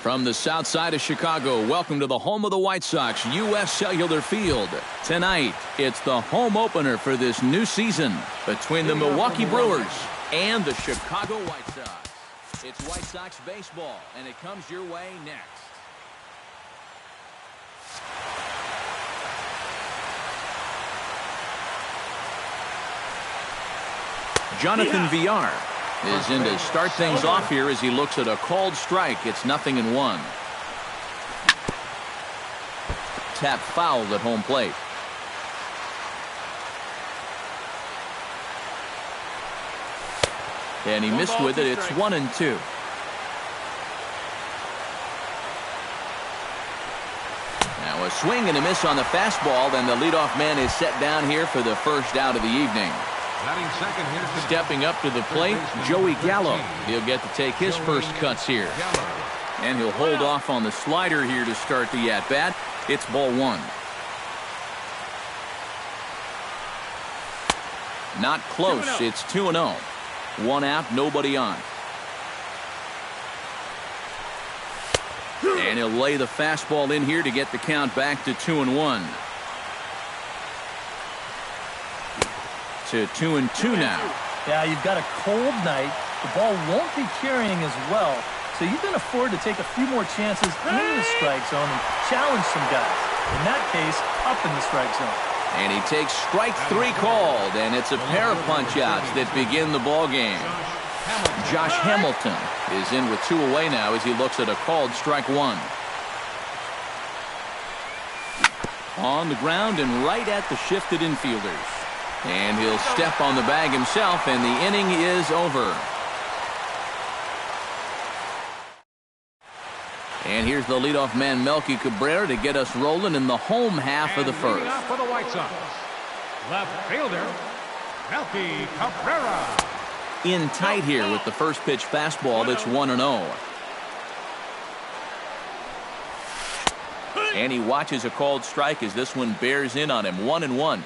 From the south side of Chicago, welcome to the home of the White Sox, U.S. Cellular Field. Tonight, it's the home opener for this new season between the Milwaukee Brewers and the Chicago White Sox. It's White Sox baseball, and it comes your way next. Jonathan Villar is in to start things off here as he looks at a called strike. It's 0-1. Tap fouled at home plate. And he missed with it. It's 1-2. Now a swing and a miss on the fastball. Then the leadoff man is set down here for the first out of the evening. Stepping up to the plate, Joey Gallo. He'll get to take his first cuts here. And he'll hold off on the slider here to start the at-bat. It's ball one. Not close. It's 2-0. One out, nobody on. And he'll lay the fastball in here to get the count back to 2-1. To 2-2 now. Yeah, you've got a cold night. The ball won't be carrying as well, so you can afford to take a few more chances in the strike zone and challenge some guys. In that case, up in the strike zone. And he takes strike three called, and it's a pair of punch-outs that begin the ball game. Josh Hamilton is in with 2 away now as he looks at a called strike one. On the ground and right at the shifted infielders. And he'll step on the bag himself, and the inning is over. And here's the leadoff man, Melky Cabrera, to get us rolling in the home half of the first. For the White Sox, left fielder, Melky Cabrera. In tight here with the first pitch fastball. That's 1-0. And he watches a called strike as this one bears in on him. 1-1.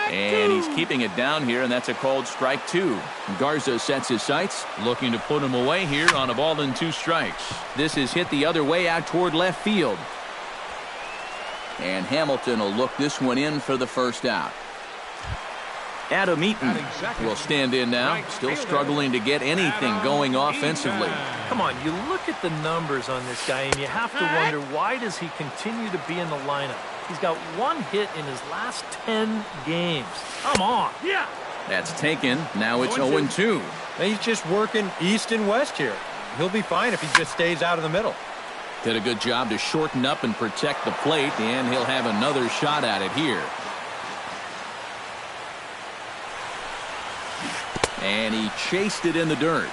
And he's keeping it down here, and that's a called strike two. Garza sets his sights, looking to put him away here on a ball and 2 strikes. This is hit the other way out toward left field. And Hamilton will look this one in for the first out. Adam Eaton will stand in now, still struggling to get anything going offensively. Come on, you look at the numbers on this guy, and you have to wonder, why does he continue to be in the lineup? He's got 1 hit in his last 10 games. Come on. Yeah. That's taken. Now it's 0-2. He's just working east and west here. He'll be fine if he just stays out of the middle. Did a good job to shorten up and protect the plate, and he'll have another shot at it here. And he chased it in the dirt.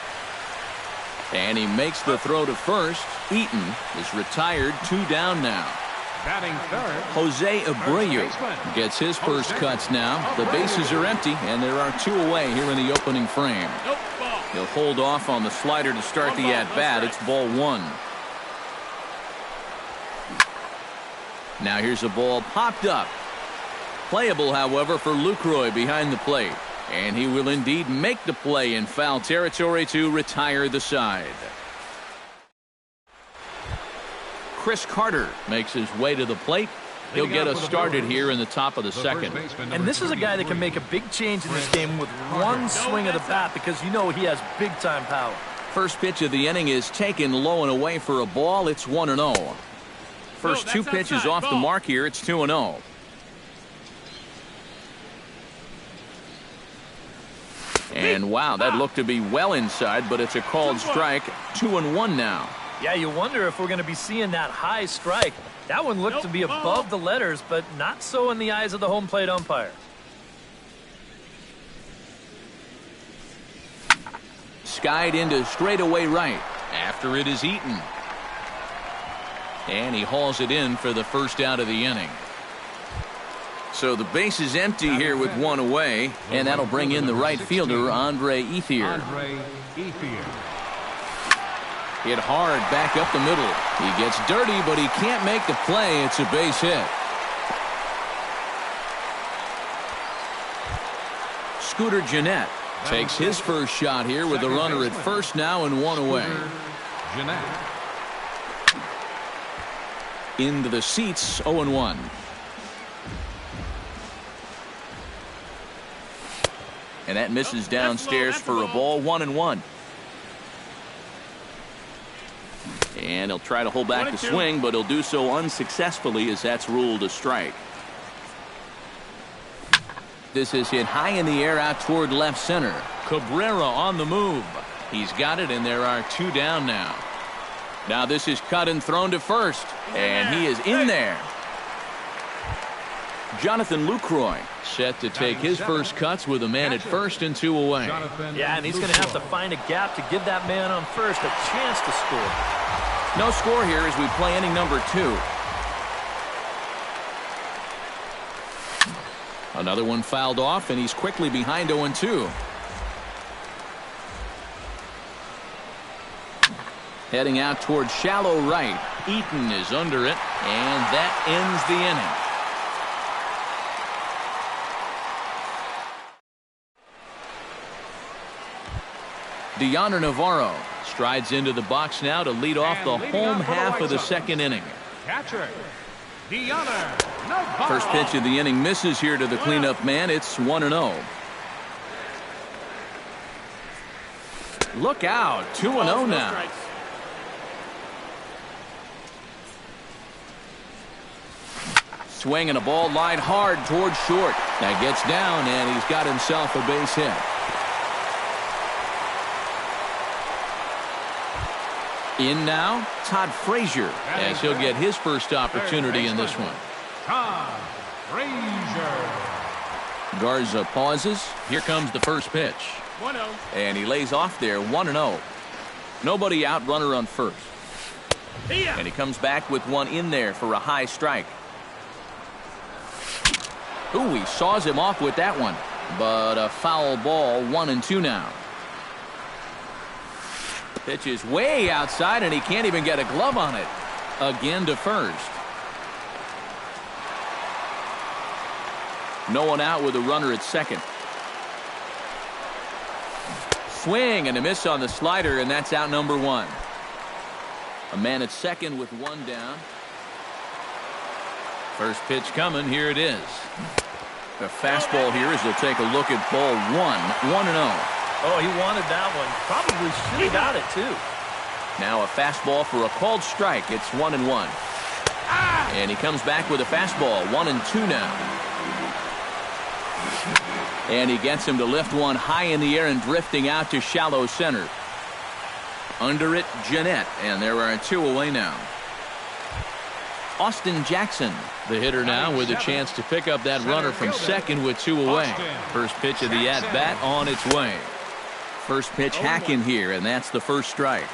And he makes the throw to first. Eaton is retired, 2 down now. Batting third, Jose Abreu gets his first cuts now. The bases are empty, and there are 2 away here in the opening frame. He'll hold off on the slider to start the at-bat. It's ball one. Now here's a ball popped up. Playable, however, for Lucroy behind the plate. And he will indeed make the play in foul territory to retire the side. Chris Carter makes his way to the plate. He'll get us started here in the top of the second. And this is a guy that can make a big change in this game with 1 swing of the bat, because you know he has big-time power. First pitch of the inning is taken low and away for a ball. It's 1-0. First 2 pitches off the mark here. It's 2-0. And wow, that looked to be well inside, but it's a called strike. 2-1 now. Yeah, you wonder if we're going to be seeing that high strike. That one looked to be above the letters, but not so in the eyes of the home plate umpire. Skied into straightaway right. After it is Eaton. And he hauls it in for the first out of the inning. So the base is empty here with 1 away, and that'll bring in the right fielder, Andre Ethier. Hit hard back up the middle. He gets dirty, but he can't make the play. It's a base hit. Scooter Gennett Takes his first shot here with the runner at first now and one away. Into the seats, 0-1. And that misses downstairs for a ball, 1-1. And he'll try to hold back the swing, but he'll do so unsuccessfully as that's ruled a strike. This is hit high in the air out toward left center. Cabrera on the move. He's got it, and there are two down now. Now this is cut and thrown to first, and he is in there. Jonathan Lucroy set to take his first cuts with a man at first and two away. Yeah, and he's going to have to find a gap to give that man on first a chance to score. No score here as we play inning number 2. Another one fouled off, and he's quickly behind 0-2. Heading out toward shallow right. Eaton is under it, and that ends the inning. Deoner Navarro strides into the box now to lead off the home half of the second inning. Catcher, Deoner Navarro. First pitch of the inning misses here to the cleanup man. It's 1-0. Look out, 2-0 now. Swing and a ball lined hard towards short. That gets down, and he's got himself a base hit. In now, Todd Frazier, as he'll get his first opportunity in this one. Todd Frazier. Garza pauses. Here comes the first pitch. 1-0. And he lays off there, 1-0. Nobody out, runner on first. And he comes back with one in there for a high strike. Ooh, he saws him off with that one. But a foul ball, 1-2 now. Pitch is way outside, and he can't even get a glove on it. Again to first. No one out with a runner at second. Swing and a miss on the slider, and that's out number 1. A man at second with one down. First pitch coming. Here it is. The fastball here as they'll take a look at ball 1-0. Oh, he wanted that one. Probably should have got it, too. Now a fastball for a called strike. It's 1-1. And he comes back with a fastball. 1-2 now. And he gets him to lift one high in the air and drifting out to shallow center. Under it, Jeanette. And there are two away now. Austin Jackson, the hitter now, with a chance to pick up that runner from second with two away. First pitch of the at-bat on its way. First pitch hacking here, and that's the first strike.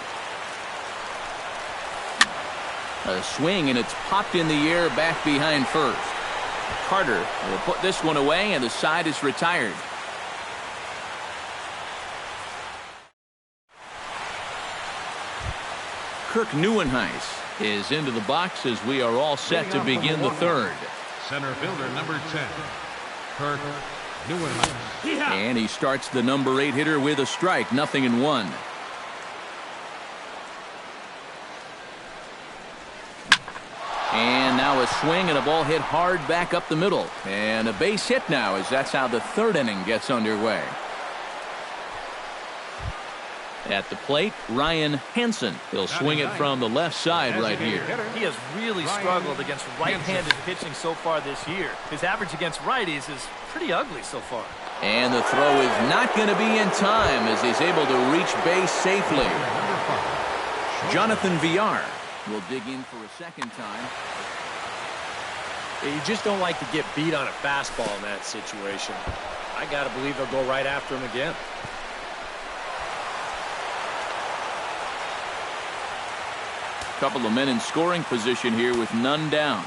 A swing, and it's popped in the air back behind first. Carter will put this one away, and the side is retired. Kirk Neuenhuis is into the box as we are all set to begin the third. Center fielder number 10, Kirk Neuenhuis. And he starts the number 8 hitter with a strike, 0-1. And now a swing and a ball hit hard back up the middle. And a base hit now as that's how the third inning gets underway. At the plate, Ryan Hansen. He'll swing it from the left side right here. He has really struggled against right-handed pitching so far this year. His average against righties is pretty ugly so far. And the throw is not going to be in time as he's able to reach base safely. Jonathan Villar will dig in for a second time. You just don't like to get beat on a fastball in that situation. I got to believe they'll go right after him again. Couple of men in scoring position here with none down.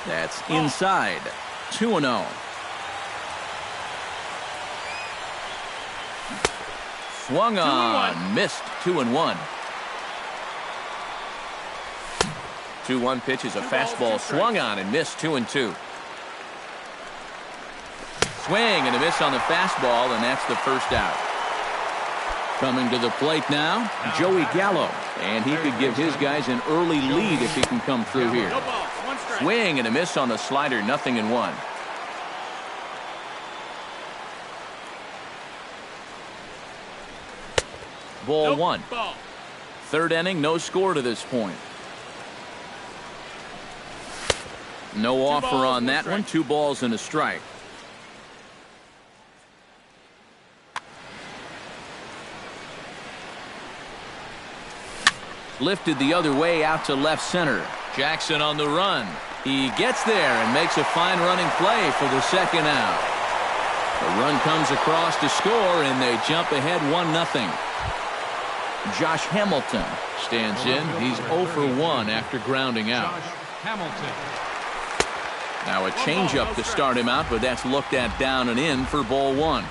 That's inside. 2-0. Swung on, missed. 2-1. 2-1 pitch is a fastball swung on and missed. 2-2. Swing and a miss on the fastball, and that's the first out. Coming to the plate now, Joey Gallo. And he could give his guys an early lead if he can come through here. Swing and a miss on the slider, 0-1. Ball one. Third inning, no score to this point. No offer on that one. 2 balls and a strike. Lifted the other way out to left center. Jackson on the run. He gets there and makes a fine running play for the second out. The run comes across to score, and they jump ahead 1-0. Josh Hamilton stands in. He's 0 for 1 after grounding out. Now a changeup to start him out, but that's looked at down and in for ball 1.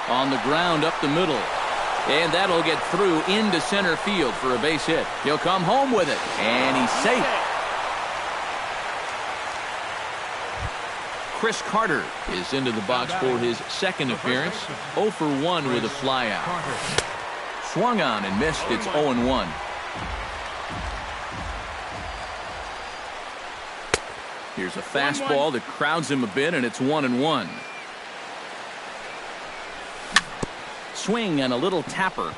On the ground up the middle. And that'll get through into center field for a base hit. He'll come home with it. And he's safe. Chris Carter is into the box for his second appearance. 0 for 1 with a flyout. Swung on and missed. It's 0-1. Here's a fastball that crowds him a bit, and it's 1-1. Swing and a little tapper.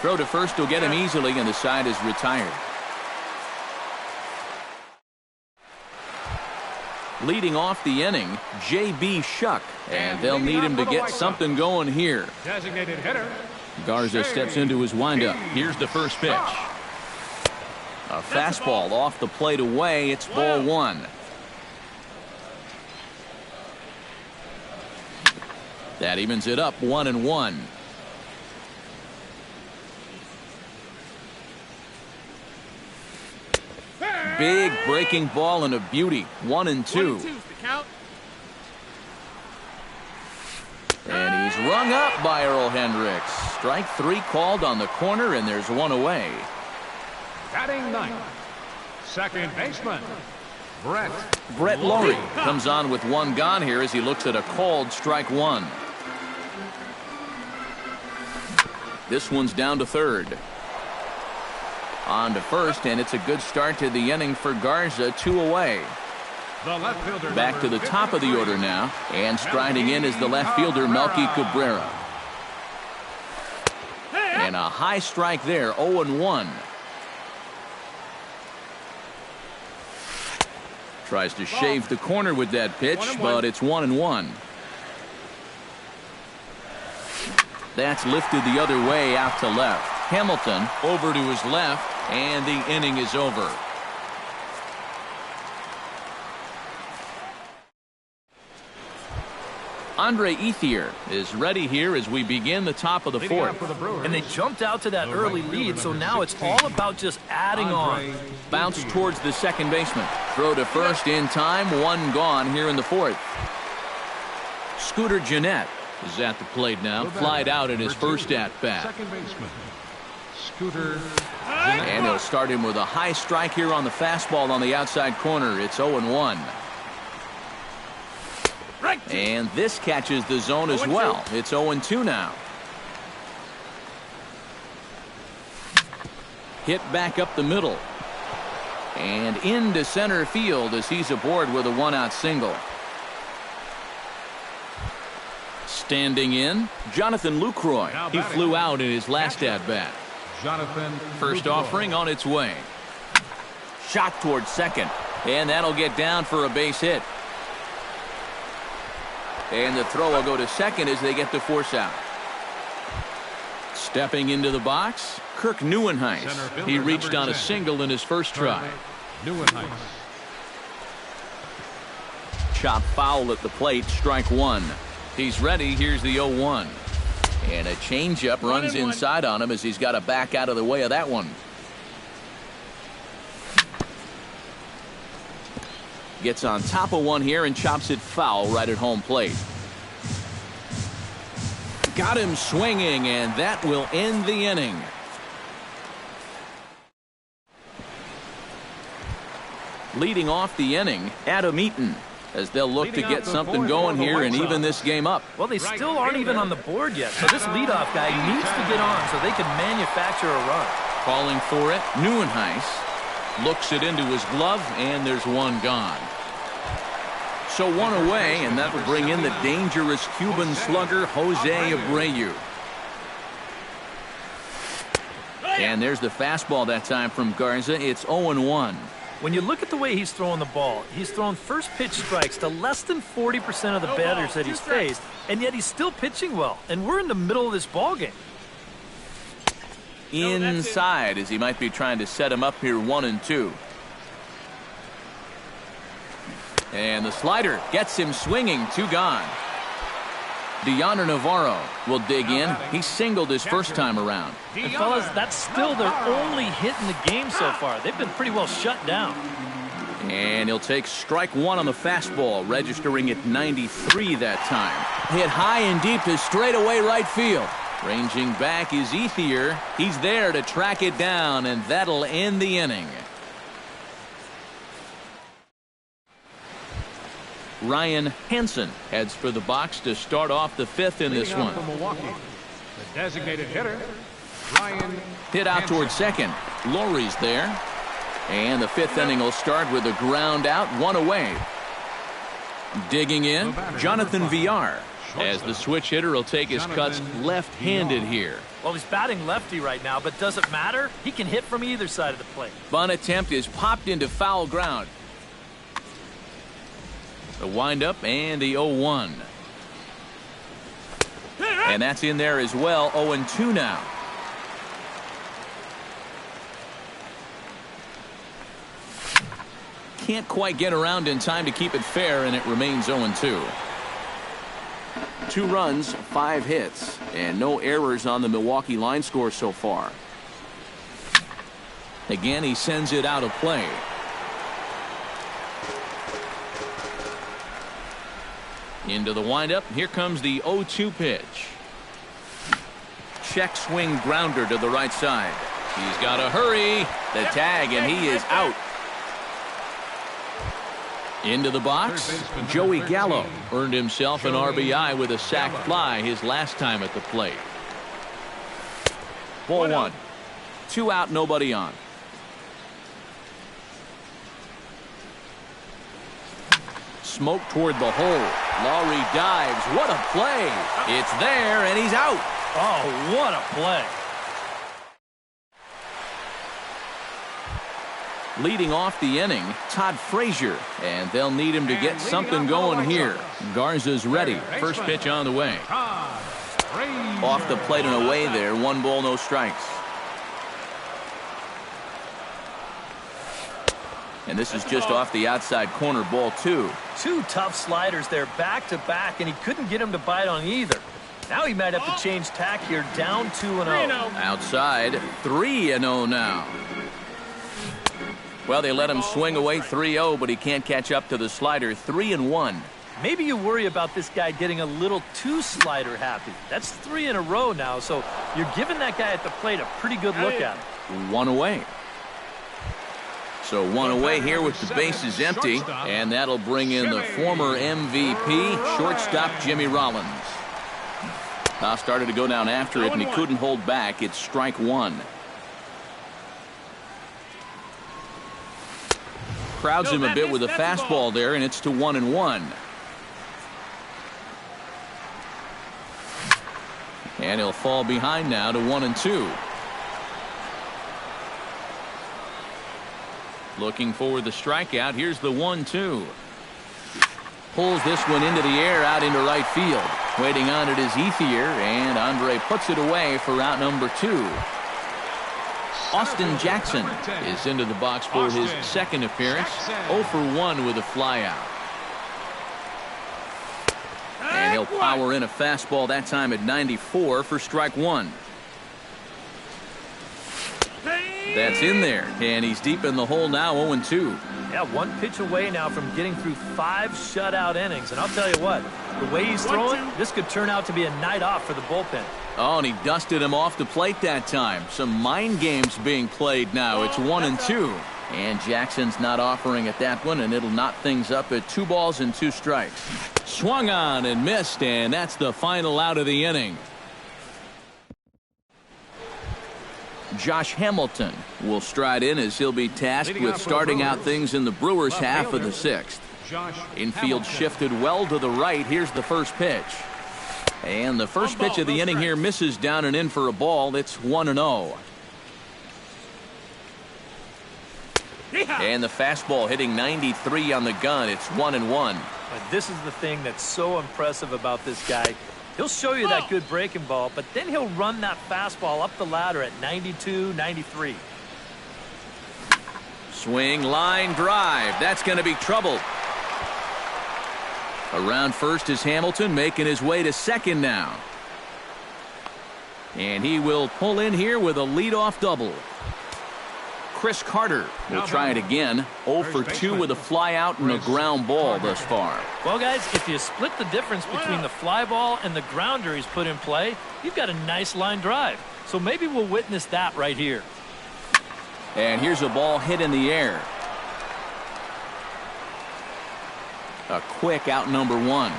Throw to first will get him easily, and the side is retired. Leading off the inning, J.B. Shuck, and they'll need him to get something going here. Designated hitter. Garza steps into his windup. Here's the first pitch. A fastball off the plate away. It's ball 1. That evens it up 1-1. Big breaking ball and a beauty. 1-2. And he's rung up by Earl Hendricks. Strike 3 called on the corner, and there's 1 away. Batting ninth, second baseman, Brett Laurie comes on with 1 gone here as he looks at a called strike 1. This one's down to third. On to first, and it's a good start to the inning for Garza. 2 away. The left fielder. Back to the top of the order now, and striding in is the left fielder, Melky Cabrera. And a high strike there, 0-1. Tries to shave the corner with that pitch, but it's 1-1. That's lifted the other way out to left. Hamilton over to his left, and the inning is over. Andre Ethier is ready here as we begin the top of the 4th. And they jumped out to that early lead, so now it's all about just adding on. Bounce towards the second baseman. Throw to first in time. 1 gone here in the 4th. Scooter Gennett is at the plate now. Flied out in his first at-bat. Second baseman, Scooter. And he'll start him with a high strike here on the fastball on the outside corner. It's 0-1. And this catches the zone as well. It's 0-2 now. Hit back up the middle. And into center field as he's aboard with a 1-out single. Standing in, Jonathan Lucroy. He flew out in his last at-bat. First offering on its way. Shot towards second. And that'll get down for a base hit. And the throw will go to second as they get the force out. Stepping into the box, Kirk Neuenhuis. He reached on a single in his first try. Chop foul at the plate, strike 1. He's ready. Here's the 0-1. And a changeup runs inside on him as he's got to back out of the way of that one. Gets on top of one here and chops it foul right at home plate. Got him swinging, and that will end the inning. Leading off the inning, Adam Eaton. as they'll look to get something going here and even this game up. Well, they still aren't even on the board yet, so this leadoff guy needs to get on so they can manufacture a run. Calling for it, Neuenhuis looks it into his glove, and there's one gone. So one away, and that will bring in the dangerous Cuban slugger, Jose Abreu. And there's the fastball that time from Garza. It's 0-1. When you look at the way he's throwing the ball, he's thrown first pitch strikes to less than 40% of the batters that he's faced, and yet he's still pitching well. And we're in the middle of this ball game. Inside, as he might be trying to set him up here, 1-2. And the slider gets him swinging, 2 gone. Deoner Navarro will dig in. He singled his first time around. And fellas, that's still their only hit in the game so far. They've been pretty well shut down. And he'll take strike 1 on the fastball, registering at 93 that time. Hit high and deep to straightaway right field. Ranging back is Ethier. He's there to track it down, and that'll end the inning. Ryan Hansen heads for the box to start off the 5th in this one. From Milwaukee, the designated hitter, Ryan Hit out Hansen. toward second. Lowry's there. And the 5th inning will start with a ground out, 1 away. Digging in, Jonathan Villar, as the switch hitter will take his cuts left-handed here. Well, he's batting lefty right now, but does it matter? He can hit from either side of the plate. Bunt attempt is popped into foul ground. The windup and the 0-1. And that's in there as well, 0-2 now. Can't quite get around in time to keep it fair, and it remains 0-2. 2 runs, 5 hits, and no errors on the Milwaukee line score so far. Again, he sends it out of play. Into the windup. Here comes the 0-2 pitch. Check swing grounder to the right side. He's got to hurry. The tag, and he is out. Into the box, Joey Gallo earned himself an RBI with a sac fly his last time at the plate. Ball 1. 2 out, nobody on. Smoke toward the hole. Lowry dives. What a play. It's there, and he's out. Oh, what a play. Leading off the inning, Todd Frazier, and they'll need him to get something going here. Garza's ready. First pitch on the way. Off the plate and away there. 1 ball, no strikes. And this is just off the outside corner, ball 2. 2 tough sliders there back to back, and he couldn't get him to bite on either. Now he might have to change tack here, down 2-0. Outside, 3-0 now. Well, they let him swing away 3-0, but he can't catch up to the slider. 3-1. Maybe you worry about this guy getting a little too slider happy. That's 3 in a row now, so you're giving that guy at the plate a pretty good look at him. 1 away. So 1 away here with the bases empty, and that'll bring in the former MVP, shortstop Jimmy Rollins. Now started to go down after it, and he couldn't hold back. It's strike 1. Crowds him a bit with a fastball there, and it's to 1-1. And he'll fall behind now to 1-2. Looking for the strikeout. Here's the 1-2. Pulls this one into the air, out into right field. Waiting on it is Ethier, and Andre puts it away for out number 2. Austin Jackson is into the box for his second appearance. 0 for 1 with a flyout. And he'll power in a fastball that time at 94 for strike 1. That's in there, and he's deep in the hole now, 0-2. Yeah, 1 pitch away now from getting through 5 shutout innings. And I'll tell you what, the way he's throwing, this could turn out to be a night off for the bullpen. Oh, and he dusted him off the plate that time. Some mind games being played now. It's 1-2. And Jackson's not offering at that one, and it'll knot things up at 2 balls and 2 strikes. Swung on and missed, and that's the final out of the inning. Josh Hamilton will stride in as he'll be tasked with starting out things in the Brewers' half of the 6th. Infield shifted well to the right. Here's the first pitch. And the first pitch of the inning here misses down and in for a ball. It's 1-0. And the fastball hitting 93 on the gun. It's 1-1. But this is the thing that's so impressive about this guy. He'll show you that good breaking ball, but then he'll run that fastball up the ladder at 92, 93. Swing, line, drive. That's going to be trouble. Around first is Hamilton, making his way to second now. And he will pull in here with a leadoff double. Chris Carter will try it again. 0 for 2 with a fly out and a ground ball thus far. Well, guys, if you split the difference between the fly ball and the grounder he's put in play, you've got a nice line drive. So maybe we'll witness that right here. And here's a ball hit in the air. A quick out number 1.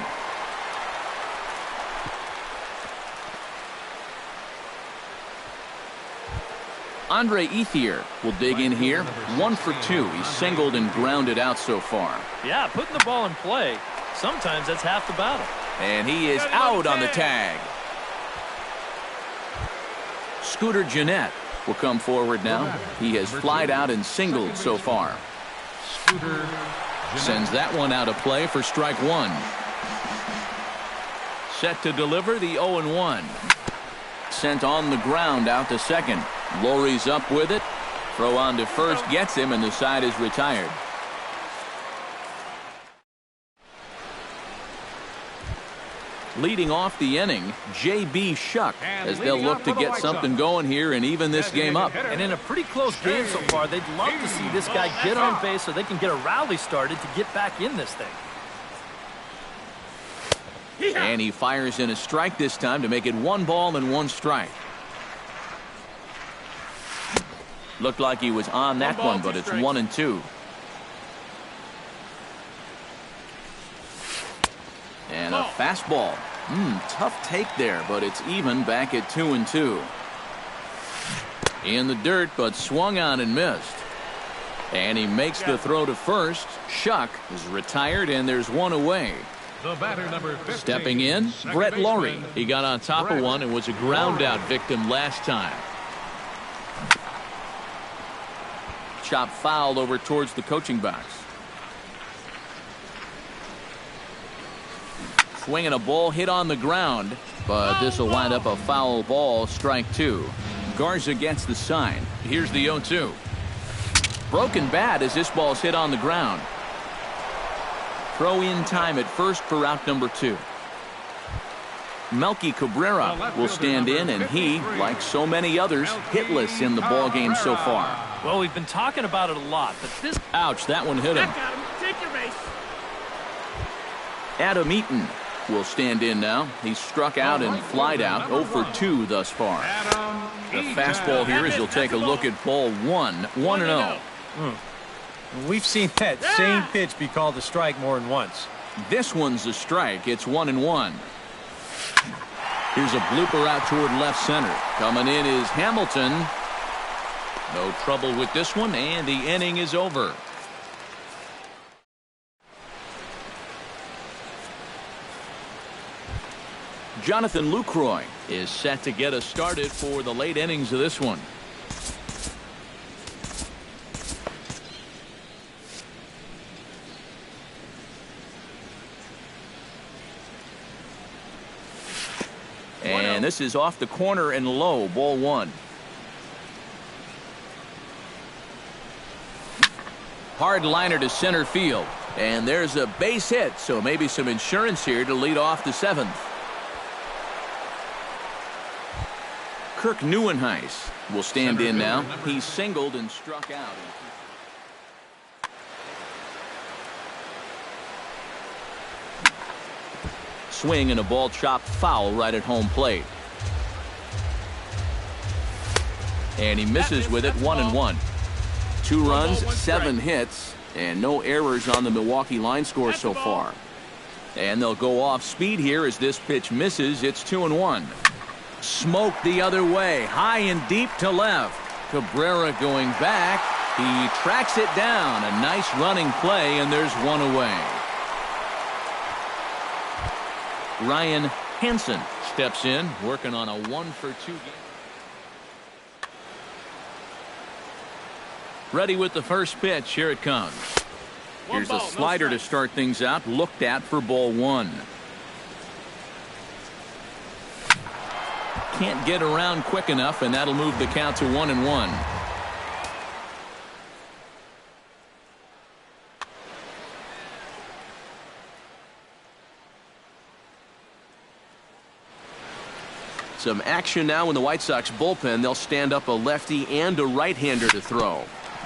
Andre Ethier will dig in here. 1 for 2. He's singled and grounded out so far. Yeah, putting the ball in play, sometimes that's half the battle. And he is out on the tag. Scooter Gennett will come forward now. He has flied out and singled so far. Sends that one out of play for strike 1. Set to deliver the 0-1. Sent on the ground out to second. Lowry's up with it. Throw on to first gets him, and the side is retired. Leading off the inning, J.B. Shuck, as they'll look to get something going here and even this game up. And in a pretty close game so far, they'd love to see this guy get on base so they can get a rally started to get back in this thing. And he fires in a strike this time to make it 1 ball and 1 strike. Looked like he was on that one, but it's 1-2. And a fastball. Tough take there, but it's even back at 2-2. In the dirt, but swung on and missed. And he makes the throw to first. Shuck is retired, and there's 1 away. The batter, number 15, stepping in, Brett Lowry. He got on top of one and was a ground out victim last time. Chop fouled over towards the coaching box. Swinging a ball hit on the ground, but this will wind up a foul ball. Strike 2. Garza gets the sign. Here's the 0-2. Broken bat as this ball's hit on the ground. Throw in time at first for out number 2. Melky Cabrera will stand in, and he, like so many others, hitless in the ball game so far. Well, we've been talking about it a lot, but this... Ouch, that one hit him. Adam Eaton will stand in now. He's struck out and flied out. 0 for 2 thus far. The fastball here as you'll take a look at ball 1. 1-0. We've seen that same pitch be called a strike more than once. This one's a strike. It's 1-1. Here's a blooper out toward left center. Coming in is Hamilton. No trouble with this one, and the inning is over. Jonathan Lucroy is set to get us started for the late innings of this one. And this is off the corner and low, ball 1. Hard liner to center field. And there's a base hit, so maybe some insurance here to lead off the 7th. Kirk Neuenhuis will stand in now. He's singled and struck out. Swing and a ball chopped foul right at home plate. And he misses with it. 1-1. 2 runs, 7 hits, and no errors on the Milwaukee line score so far. And they'll go off speed here as this pitch misses. It's 2-1. Smoke the other way, high and deep to left. Cabrera going back. He tracks it down. A nice running play, and there's 1 away. Ryan Hansen steps in, working on a 1-for-2 game. Ready with the first pitch. Here it comes. Here's a slider to start things out. Looked at for ball 1. Can't get around quick enough, and that'll move the count to 1-1. Some action now in the White Sox bullpen. They'll stand up a lefty and a right-hander to throw.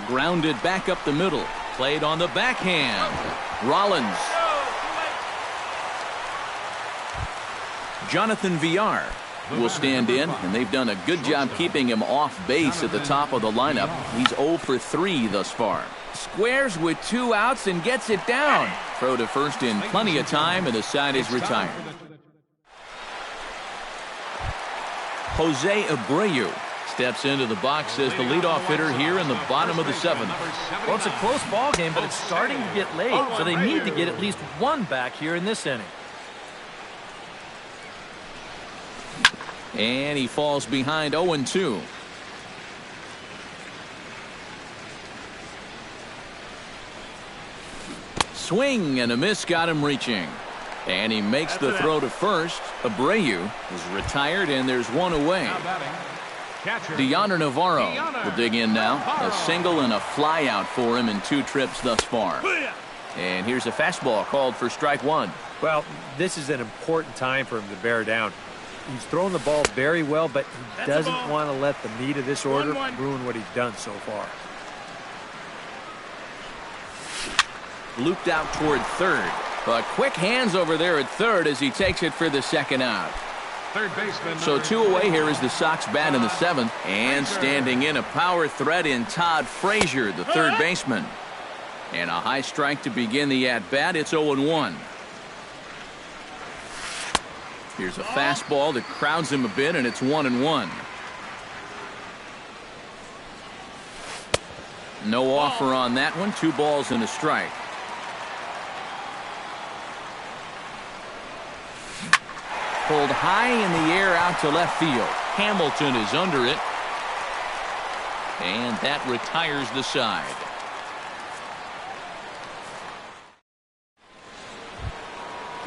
Grounded back up the middle. Played on the backhand. Rollins. Jonathan Villar will stand in, and they've done a good job keeping him off base at the top of the lineup. He's 0 for 3 thus far. Squares with 2 outs and gets it down. Throw to first in plenty of time, and the side is retired. Jose Abreu steps into the box as the leadoff hitter here in the bottom of the 7th. Well, it's a close ball game, but it's starting to get late, so they need to get at least 1 back here in this inning. And he falls behind 0-2. Swing and a miss got him reaching. And he makes the throw to first. Abreu is retired, and there's 1 away. Deoner Navarro will dig in now. A single and a fly out for him in 2 trips thus far. And here's a fastball called for strike 1. Well, this is an important time for him to bear down. He's thrown the ball very well, but he doesn't want to let the meat of this order ruin what he's done so far. Looped out toward third. But quick hands over there at third as he takes it for the 2nd out. So 2 away here is the Sox bat in the 7th. And standing in, a power threat in Todd Frazier, the 3rd baseman. And a high strike to begin the at-bat. It's 0-1. Here's a fastball that crowds him a bit, and it's 1-1. No offer on that one. 2 balls and a strike. Pulled high in the air out to left field. Hamilton is under it. And that retires the side.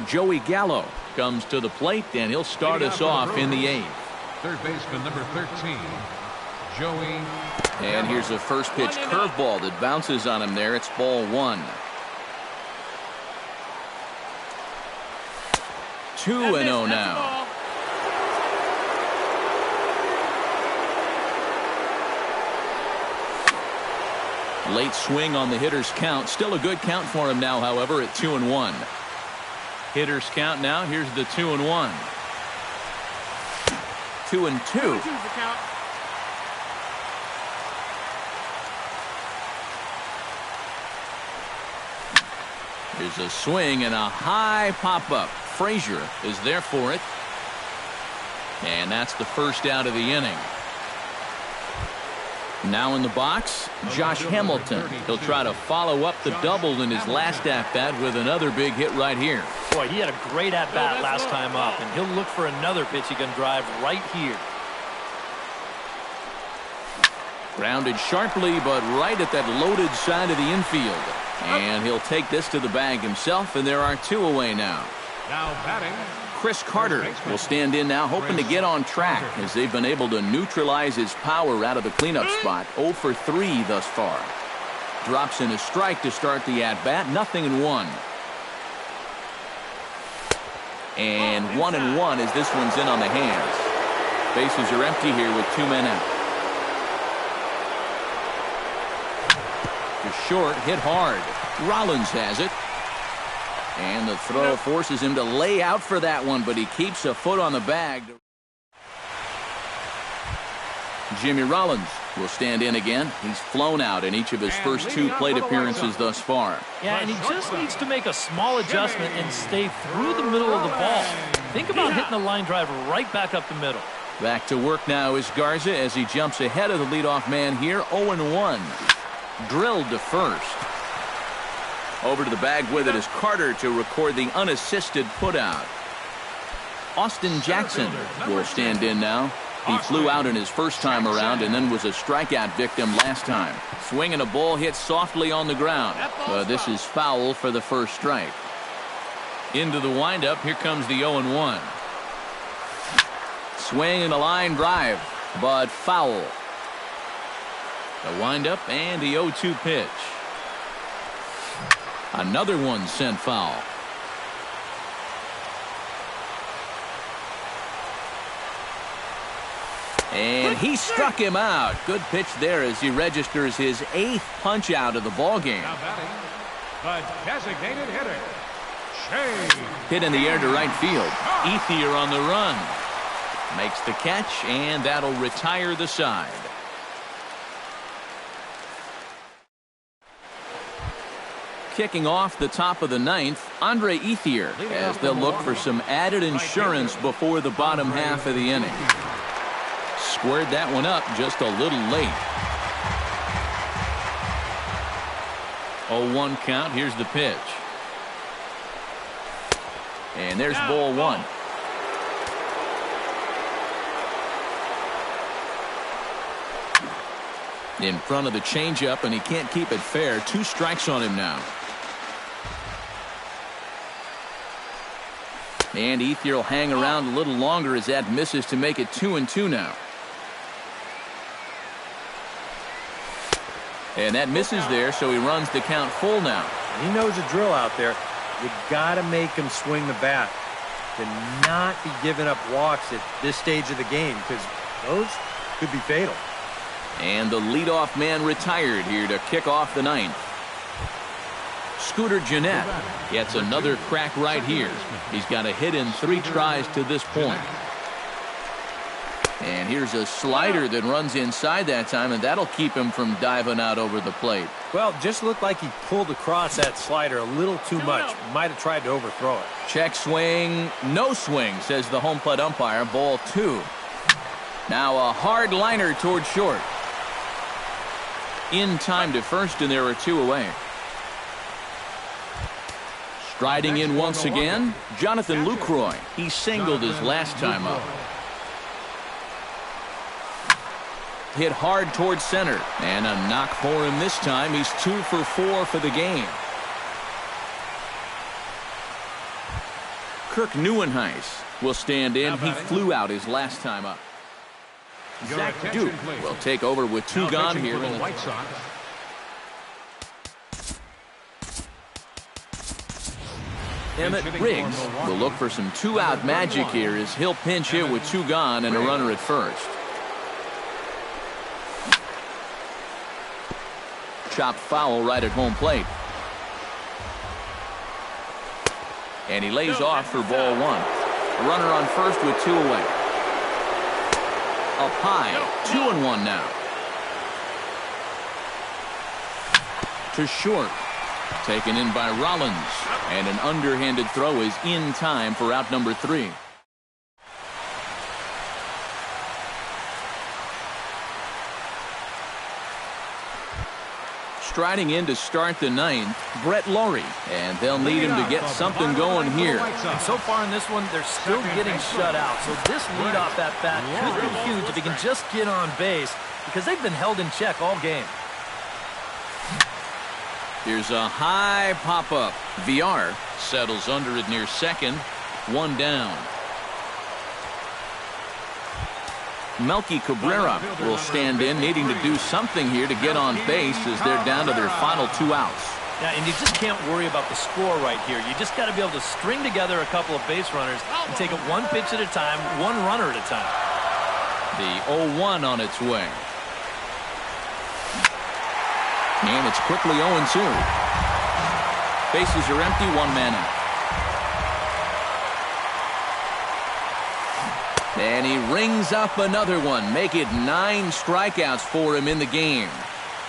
Joey Gallo comes to the plate, and he'll start us off in the 8th. 3rd baseman, number 13, Joey. And here's a first pitch curveball that bounces on him there. It's ball 1. 2-0 now. Late swing on the hitter's count. Still a good count for him now, however, at 2-1. Hitter's count now. Here's the 2-1. 2-2. Here's a swing and a high pop-up. Frazier is there for it. And that's the first out of the inning. Now in the box, Josh Hamilton. He'll try to follow up the double in his last at-bat with another big hit right here. Boy, he had a great at-bat last time up, and he'll look for another pitch he can drive right here. Grounded sharply, but right at that loaded side of the infield. And he'll take this to the bag himself, and there are 2 away now. Now batting, Chris Carter will stand in now, hoping to get on track as they've been able to neutralize his power out of the cleanup spot. 0 for 3 thus far. Drops in a strike to start the at-bat. 0-1. And 1-1 as this one's in on the hands. Bases are empty here with 2 men out. To short, hit hard. Rollins has it. And the throw forces him to lay out for that one, but he keeps a foot on the bag. Jimmy Rollins will stand in again. He's flown out in each of his first 2 plate appearances thus far. Yeah, and he just needs to make a small adjustment and stay through the middle of the ball. Think about hitting the line drive right back up the middle. Back to work now is Garza as he jumps ahead of the leadoff man here, 0-1. Drilled to first. Over to the bag with it is Carter to record the unassisted putout. Austin Jackson will stand in now. He flew out in his first time around and then was a strikeout victim last time. Swinging a ball hit softly on the ground. This is foul for the first strike. Into the windup, here comes the 0-1. Swing and a line drive, but foul. The windup and the 0-2 pitch. Another one sent foul. And he struck him out. Good pitch there as he registers his 8th punch out of the ball game. Now batting, the designated hitter, Shea. Hit in the air to right field. Ethier on the run. Makes the catch, and that'll retire the side. Kicking off the top of the 9th, Andre Ethier, as they'll look for some added insurance before the bottom half of the inning. Squared that one up just a little late. 0-1 count. Here's the pitch. And there's ball 1. In front of the changeup, and he can't keep it fair. 2 strikes on him now. And Ethier will hang around a little longer as that misses to make it 2-2 now. And that misses there, so he runs the count full now. He knows a drill out there. You got to make him swing the bat. To not be giving up walks at this stage of the game, because those could be fatal. And the leadoff man retired here to kick off the 9th. Scooter Gennett gets another crack right here. He's got a hit in 3 tries to this point. And here's a slider that runs inside that time, and that'll keep him from diving out over the plate. Well, just looked like he pulled across that slider a little too much. Might have tried to overthrow it. Check swing, no swing, says the home plate umpire. Ball 2. Now a hard liner toward short. In time to first, and there are 2 away. Striding in once again, Jonathan Lucroy. He singled his last time up. Hit hard towards center, and a knock for him this time. He's 2 for 4 for the game. Kirk Neuenhuis will stand in. He flew out his last time up. Zach Duke will take over with 2 gone here. The White Sox. Emmett Riggs will look for some 2-out magic here as he'll pinch hit with 2 gone and a runner at first. Chopped foul right at home plate. And he lays off for ball 1. Runner on first with 2 away. Up high, 2-1 now. To short. Taken in by Rollins. And an underhanded throw is in time for out number 3. Striding in to start the 9th, Brett Laurie. And they'll need him to get something going here. And so far in this one, they're still getting shut out. So this leadoff at bat could be huge if he can just get on base, because they've been held in check all game. Here's a high pop-up. VR settles under it near second. 1 down. Melky Cabrera will stand in, needing to do something here to get on base as they're down to their final 2 outs. Yeah, and you just can't worry about the score right here. You just got to be able to string together a couple of base runners and take it 1 pitch at a time, 1 runner at a time. The 0-1 on its way. And it's quickly 0-2. Bases are empty, 1 man out. And he rings up another one. Make it 9 strikeouts for him in the game.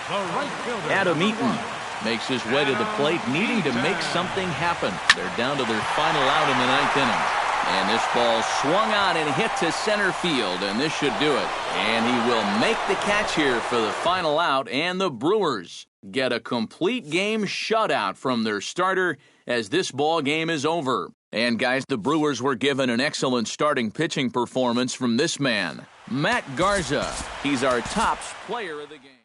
The right fielder, Adam number Eaton 1. makes his way to the plate, needing to make something happen. They're down to their final out in the 9th inning. And this ball swung on and hit to center field, and this should do it. And he will make the catch here for the final out, and the Brewers get a complete game shutout from their starter as this ball game is over. And guys, the Brewers were given an excellent starting pitching performance from this man, Matt Garza. He's our top player of the game.